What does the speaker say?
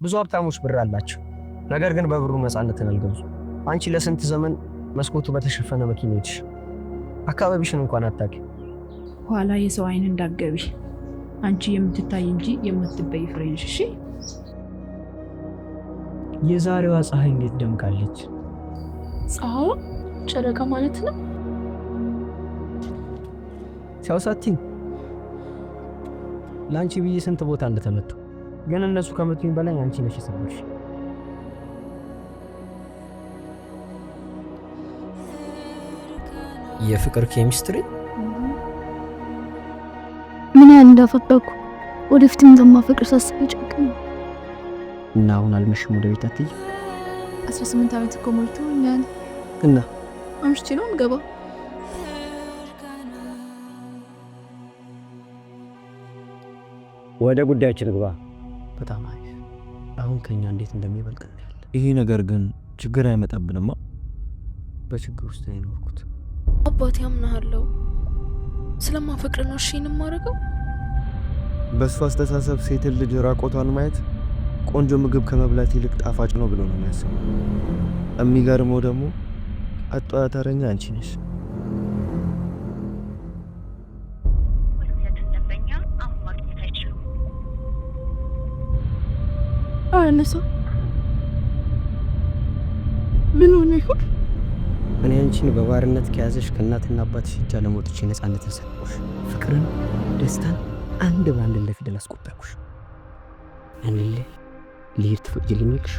ብዙ ሀብታሞች ብር አላቸው፣ ነገር ግን በብሩ ነፃነትን አልገዙም። አንቺ ለስንት ዘመን መስኮቱ በተሸፈነ መኪና ሄድሽ፣ አካባቢሽን እንኳን አታውቂ። ኋላ የሰው አይን እንዳገቢ አንቺ የምትታይ እንጂ የምትበይ ፍሬንሽ። እሺ የዛሬዋ ፀሐይ እንዴት ደምቃለች! ፀሐይ ጨረቃ ማለት ነው። ሲያውሳቲኝ ለአንቺ ብዬ ስንት ቦታ እንደተመቱ፣ ግን እነሱ ከመቱኝ በላይ አንቺ ነሽ የሰበርሽ። የፍቅር ኬሚስትሪ ምን ያህል እንዳፈቀርኩ ወደፊትም እንደማፈቅር ሳስብ ጨከነ። እና አሁን አልመሽም ወደ ቤት አትይ? 18 ዓመት እኮ ሞልቶኛል። እና አምሽቼ ነው የምገባው። ወደ ጉዳያችን ግባ። በጣም አሪፍ። አሁን ከኛ እንዴት እንደሚበልጥ እናያለን። ይሄ ነገር ግን ችግር አይመጣብንማ? በችግር ውስጥ ነው የኖርኩት። አባቴ አምናለሁ። ስለማፈቅር ነው እሺ የማደርገው። በሱ አስተሳሰብ ሴትን ልጅ ራቆቷን ማየት ቆንጆ ምግብ ከመብላት ይልቅ ጣፋጭ ነው ብሎ ነው የሚያስበው። የሚገርመው ደግሞ አጧታረኛ አንቺ ነሽ። አነሳ ምን ሆነ ይሁን? እኔ አንቺን በባርነት ከያዘሽ ከእናትና አባትሽ እጅ ለሞትሽ ነፃነትን ሰጥቶሽ ፍቅርን፣ ደስታን አንድ ባንድ ለፊደል አስቆጠርኩሽ። አንልህ ልሂድ ትፈቅጂልኛለሽ?